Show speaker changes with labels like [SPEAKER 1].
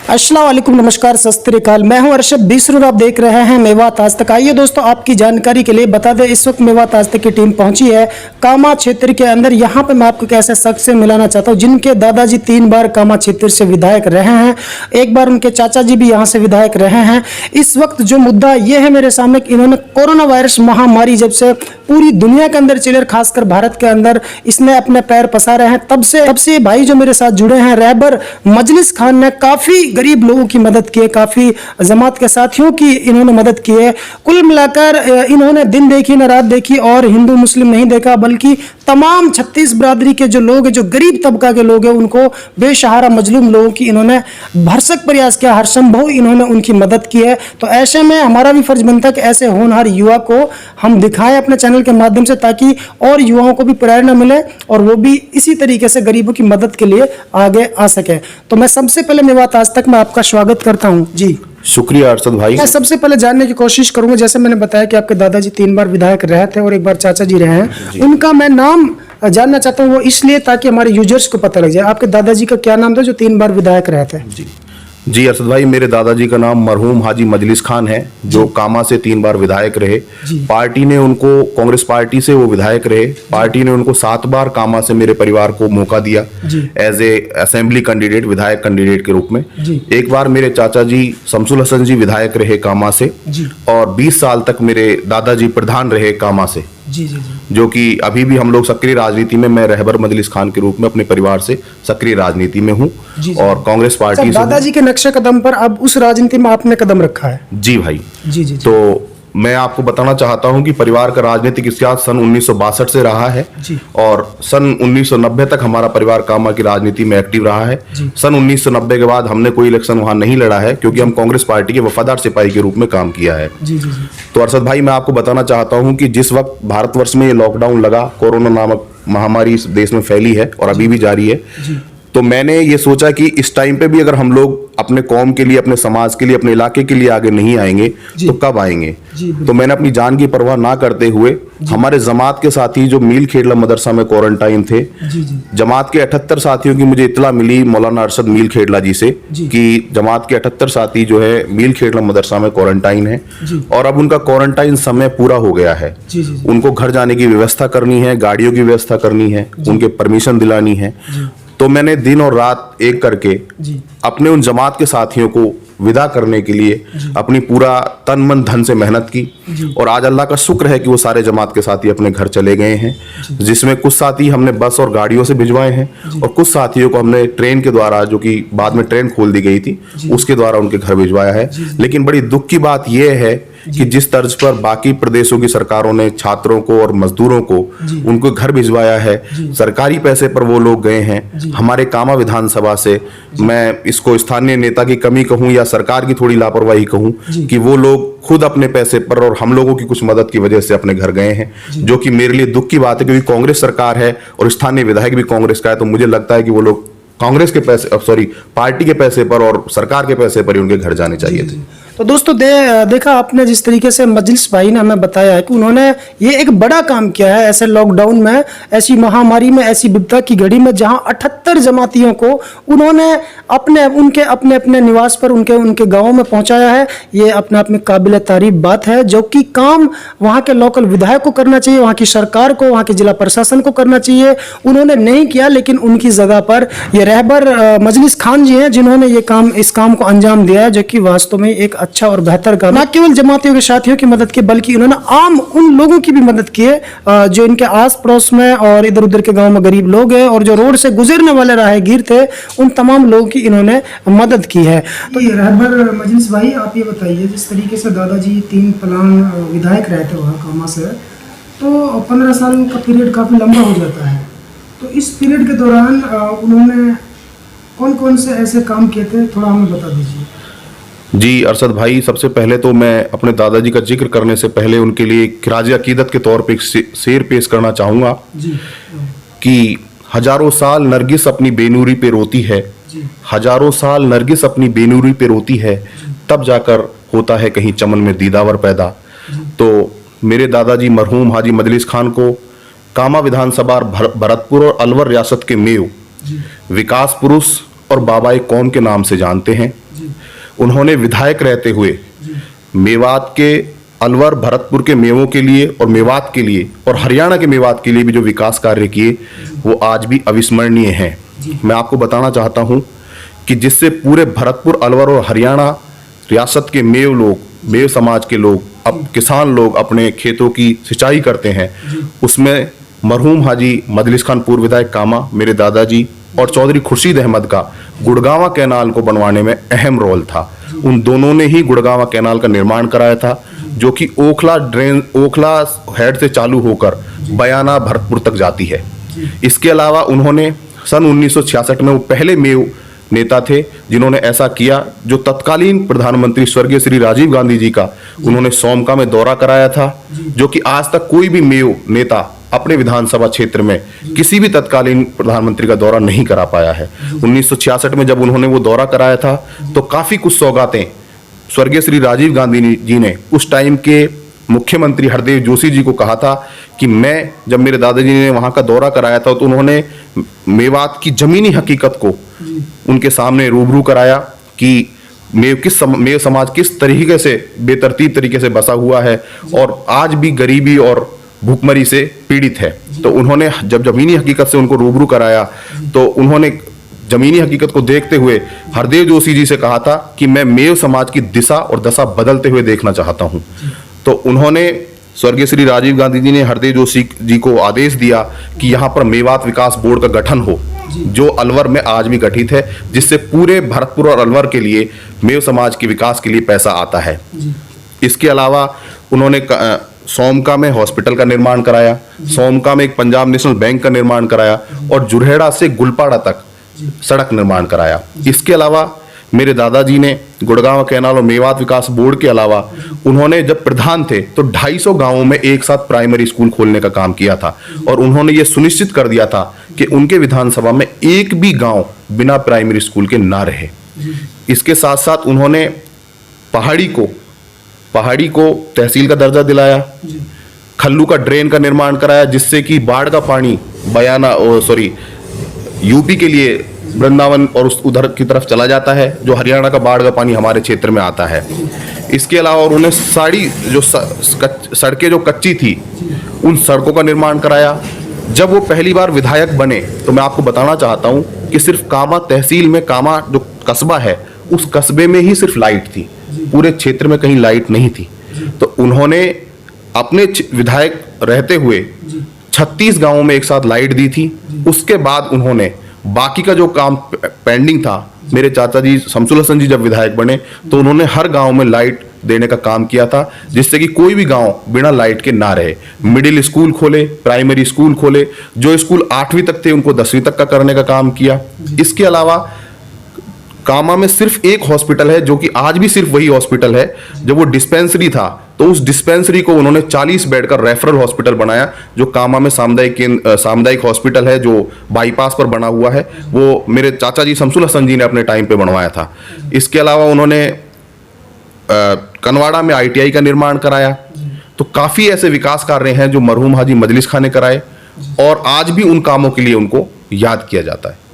[SPEAKER 1] अस्सलाम वालेकुम, नमस्कार, सत श्री अकाल। मैं हूं अरशद बीसरूर, आप देख रहे हैं मेवात आज तक। आइए दोस्तों, आपकी जानकारी के लिए बता दें, इस वक्त मेवात आज तक की टीम पहुंची है कामा क्षेत्र के अंदर। यहां पे मैं आपको कैसे शख्स से मिलाना चाहता हूं जिनके दादाजी 3 बार कामा क्षेत्र से विधायक रहे हैं, एक बार उनके चाचा जी भी यहां से विधायक रहे हैं। इस वक्त जो मुद्दा ये है मेरे सामने कि इन्होंने कोरोना वायरस महामारी जब से पूरी दुनिया के अंदर चले, खासकर भारत के अंदर इसने अपने पैर पसारे हैं, तब से भाई जो मेरे साथ जुड़े हैं, रहबर मजलिस खान ने काफी गरीब लोगों की मदद की है, काफी जमात के साथियों की इन्होंने मदद की है। कुल मिलाकर इन्होंने दिन देखी न रात देखी और हिंदू मुस्लिम नहीं देखा, बल्कि तमाम 36 बरादरी के जो लोग हैं, जो गरीब तबका के लोग हैं, उनको बेसहारा मजलूम लोगों की इन्होंने भरसक प्रयास किया, हर संभव इन्होंने उनकी मदद की है। तो ऐसे में हमारा भी फर्ज बनता है कि ऐसे होनहार युवा को हम दिखाएं अपने चैनल के माध्यम से, ताकि और युवाओं को भी प्रेरणा मिले और वो भी इसी तरीके से गरीबों की मदद के लिए आगे आ सके। तो मैं सबसे पहले मेवात आज तक में आपका स्वागत करता हूं जी।
[SPEAKER 2] शुक्रिया अरशद भाई।
[SPEAKER 1] मैं सबसे पहले जानने की कोशिश करूंगा, जैसे मैंने बताया कि आपके दादाजी 3 बार विधायक रहे थे और एक बार चाचा जी रहे हैं, उनका मैं नाम जानना चाहता हूं, वो इसलिए ताकि हमारे यूजर्स को पता लग जाए। आपके दादाजी का क्या नाम था जो 3 बार विधायक रहे थे?
[SPEAKER 2] जी अरशद भाई, मेरे दादाजी का नाम मरहूम हाजी मजलिस खान है, जो कामा से 3 बार विधायक रहे। पार्टी ने उनको, कांग्रेस पार्टी से वो विधायक रहे, पार्टी ने उनको 7 बार कामा से मेरे परिवार को मौका दिया एज ए असेंबली कैंडिडेट, विधायक कैंडिडेट के रूप में। एक बार मेरे चाचा जी शमसुल हसन जी विधायक रहे कामा से, और 20 साल तक मेरे दादाजी प्रधान रहे कामा से। जो कि अभी भी हम लोग सक्रिय राजनीति में, मैं रहबर मजलिस खान के रूप में अपने परिवार से सक्रिय राजनीति में हूँ और कांग्रेस पार्टी से।
[SPEAKER 1] दादाजी के नक्शे कदम पर अब उस राजनीति में आपने कदम रखा है?
[SPEAKER 2] जी भाई।
[SPEAKER 1] जी।
[SPEAKER 2] तो मैं आपको बताना चाहता हूं कि परिवार का राजनीतिक इतिहास सन 1962 से रहा है और सन 1990 तक हमारा परिवार कामा की राजनीति में एक्टिव रहा है। सन 1990 के बाद हमने कोई इलेक्शन वहां नहीं लड़ा है, क्योंकि हम कांग्रेस पार्टी के वफादार सिपाही के रूप में काम किया है। तो अरशद भाई, मैं आपको बताना चाहता हूं कि जिस वक्त भारतवर्ष में ये लॉकडाउन लगा, कोरोना नामक महामारी इस देश में फैली है और अभी भी जारी है, तो मैंने ये सोचा कि इस टाइम पे भी अगर हम लोग अपने कौम के लिए, अपने समाज के लिए, अपने इलाके के लिए आगे नहीं आएंगे तो कब आएंगे? तो मैंने अपनी जान की परवाह ना करते हुए हमारे जमात के साथी जो मील खेड़ला मदरसा में क्वारंटाइन थे, जमात के 78 साथियों की मुझे इत्तला मिली मौलाना अरशद मील खेड़ला जी से कि जमात के 78 साथी जो है मील खेड़ला मदरसा में क्वारंटाइन है और अब उनका क्वारंटाइन समय पूरा हो गया है। उनको घर जाने की व्यवस्था करनी है, गाड़ियों की व्यवस्था करनी है, उनके परमिशन दिलानी है। तो मैंने दिन और रात एक करके अपने उन जमात के साथियों को विदा करने के लिए अपनी पूरा तन मन धन से मेहनत की, और आज अल्लाह का शुक्र है कि वो सारे जमात के साथी अपने घर चले गए हैं, जिसमें कुछ साथी हमने बस और गाड़ियों से भिजवाए हैं और कुछ साथियों को हमने ट्रेन के द्वारा, जो कि बाद में ट्रेन खोल दी गई थी, उसके द्वारा उनके घर भिजवाया है। लेकिन बड़ी दुख की बात यह है कि जिस तर्ज पर बाकी प्रदेशों की सरकारों ने छात्रों को और मजदूरों को उनको घर भिजवाया है, सरकारी पैसे पर वो लोग गए हैं। हमारे कामा विधानसभा से, मैं इसको स्थानीय नेता की कमी कहूं या सरकार की थोड़ी लापरवाही कहूं, कि वो लोग खुद अपने पैसे पर और हम लोगों की कुछ मदद की वजह से अपने घर गए हैं, जो कि मेरे लिए दुख की बात है, क्योंकि कांग्रेस सरकार है और स्थानीय विधायक भी कांग्रेस का है। तो मुझे लगता है कि वो लोग कांग्रेस के पैसे, पार्टी के पैसे पर और सरकार के पैसे पर ही उनके घर जाने चाहिए थे।
[SPEAKER 1] तो दोस्तों देखा आपने जिस तरीके से मजलिस भाई ने हमें बताया है कि उन्होंने ये एक बड़ा काम किया है ऐसे लॉकडाउन में, ऐसी महामारी में, ऐसी विपदा की घड़ी में, जहां 78 जमातियों को उन्होंने अपने अपने निवास पर, उनके गाँव में पहुंचाया है। ये अपने आप में काबिल तारीफ बात है, जो कि काम वहाँ के लोकल विधायक को करना चाहिए, वहाँ की सरकार को, वहाँ के जिला प्रशासन को करना चाहिए। उन्होंने नहीं किया, लेकिन उनकी जगह पर ये रहबर मजलिस खान जी हैं जिन्होंने इस काम को अंजाम दिया है, जो कि वास्तव में एक अच्छा और बेहतर काम। न केवल जमातियों के साथियों की मदद की, बल्कि इन्होंने आम उन लोगों की भी मदद की है जो इनके आस पड़ोस में और इधर उधर के गांव में गरीब लोग हैं, और जो रोड से गुजरने वाले राहगीर थे, उन तमाम लोगों की इन्होंने मदद की है। तो ये रहबर मजलिस भाई, आप ये बताइए, जिस तरीके से दादाजी 3 प्लान विधायक रहे थे वहाँ कामा से, तो 15 साल का पीरियड काफी लंबा हो जाता है। तो इस पीरियड के दौरान उन्होंने कौन कौन से ऐसे काम किए थे, थोड़ा हमें बता दीजिए।
[SPEAKER 2] जी अरशद भाई, सबसे पहले तो मैं अपने दादाजी का जिक्र करने से पहले उनके लिए खिराज अकीदत के तौर पे एक शेर पेश करना चाहूँगा कि हजारों साल नरगिस अपनी बेनूरी पे रोती है, हजारों साल नरगिस अपनी बेनूरी पे रोती है, तब जाकर होता है कहीं चमन में दीदावर पैदा। तो मेरे दादाजी मरहूम हाजी मजलिस खान को कामा विधानसभा, भरतपुर और अलवर रियासत के मेव, विकास पुरुष और बाबाए कौम के नाम से जानते हैं। उन्होंने विधायक रहते हुए मेवात के अलवर भरतपुर के मेवों के लिए और मेवात के लिए और हरियाणा के मेवात के लिए भी जो विकास कार्य किए वो आज भी अविस्मरणीय हैं। मैं आपको बताना चाहता हूं कि जिससे पूरे भरतपुर अलवर और हरियाणा रियासत के मेव समाज के लोग, अब किसान लोग अपने खेतों की सिंचाई करते हैं, उसमें मरहूम हाजी मजलिस खान पूर्व विधायक कामा, मेरे दादाजी और चौधरी खुर्शीद अहमद का गुड़गांवा कैनाल को बनवाने में अहम रोल था। उन दोनों ने ही गुड़गांवा कैनाल का निर्माण कराया था, जो कि ओखला हेड से चालू होकर बयाना भरतपुर तक जाती है। इसके अलावा उन्होंने सन 1966 में वो पहले मेव नेता थे जिन्होंने ऐसा किया, जो तत्कालीन प्रधानमंत्री स्वर्गीय श्री राजीव गांधी जी का उन्होंने सोमका में दौरा कराया था, जो कि आज तक कोई भी मेव नेता अपने विधानसभा क्षेत्र में किसी भी तत्कालीन प्रधानमंत्री का दौरा नहीं करा पाया है। 1966 में जब उन्होंने वो दौरा कराया था तो काफी कुछ सौगातें स्वर्गीय श्री राजीव गांधी जी ने उस टाइम के मुख्यमंत्री हरदेव जोशी जी को कहा था कि मैं जब मेरे दादाजी ने वहां का दौरा कराया था तो उन्होंने मेवात की जमीनी हकीकत को उनके सामने रूबरू कराया कि मेव समाज किस तरीके से बेतरतीब तरीके से बसा हुआ है और आज भी गरीबी और भूखमरी से पीड़ित है। तो उन्होंने जब जमीनी हकीकत से उनको रूबरू कराया तो उन्होंने जमीनी हकीकत को देखते हुए हरदेव जोशी जी से कहा था कि मैं मेव समाज की दिशा और दशा बदलते हुए देखना चाहता हूं। तो उन्होंने स्वर्गीय श्री राजीव गांधी जी ने हरदेव जोशी जी को आदेश दिया कि यहाँ पर मेवात विकास बोर्ड का गठन हो, जो अलवर में आज भी गठित है, जिससे पूरे भरतपुर और अलवर के लिए मेव समाज के विकास के लिए पैसा आता है। इसके अलावा उन्होंने सोमका में हॉस्पिटल का निर्माण कराया, सोमका में एक पंजाब नेशनल बैंक का निर्माण कराया और जुरहेड़ा से गुलपाड़ा तक सड़क निर्माण कराया। इसके अलावा मेरे दादाजी ने गुड़गांव कैनाल और मेवात विकास बोर्ड के अलावा उन्होंने जब प्रधान थे तो 250 गांवों में एक साथ प्राइमरी स्कूल खोलने का काम किया था और उन्होंने ये सुनिश्चित कर दिया था कि उनके विधानसभा में एक भी गांव बिना प्राइमरी स्कूल के ना रहे। इसके साथ साथ उन्होंने पहाड़ी को तहसील का दर्जा दिलाया, खल्लू का ड्रेन का निर्माण कराया जिससे कि बाढ़ का पानी यूपी के लिए वृंदावन और उधर की तरफ चला जाता है, जो हरियाणा का बाढ़ का पानी हमारे क्षेत्र में आता है। इसके अलावा उन्होंने सड़कें जो कच्ची थी उन सड़कों का निर्माण कराया। जब वो पहली बार विधायक बने तो मैं आपको बताना चाहता हूँ कि सिर्फ कामा तहसील में कामा जो कस्बा है उस कस्बे में ही सिर्फ लाइट थी, पूरे क्षेत्र में कहीं लाइट नहीं थी। तो उन्होंने अपने विधायक रहते हुए 36 गांवों में एक साथ लाइट दी थी। उसके बाद उन्होंने बाकी का जो काम पेंडिंग था, मेरे चाचा जी शमसुल हसन जी जब विधायक बने तो उन्होंने हर गांव में लाइट देने का काम किया था, जिससे कि कोई भी गांव बिना लाइट के ना रहे। मिडिल स्कूल खोले, प्राइमरी स्कूल खोले, जो स्कूल 8वीं तक थे उनको 10वीं तक का करने का काम किया। इसके अलावा कामा में सिर्फ एक हॉस्पिटल है, जो कि आज भी सिर्फ वही हॉस्पिटल है। जब वो डिस्पेंसरी था तो उस डिस्पेंसरी को उन्होंने 40 बेड का रेफरल हॉस्पिटल बनाया, जो कामा में सामुदायिक हॉस्पिटल है जो बाईपास पर बना हुआ है, वो मेरे चाचा जी शमसुल हसन जी ने अपने टाइम पे बनवाया था। इसके अलावा उन्होंने कनवाड़ा में ITI का निर्माण कराया। तो काफी ऐसे विकास कार्य हैं जो मरहूम हाजी मजलिस खान ने कराए और आज भी उन कामों के लिए उनको याद किया जाता है।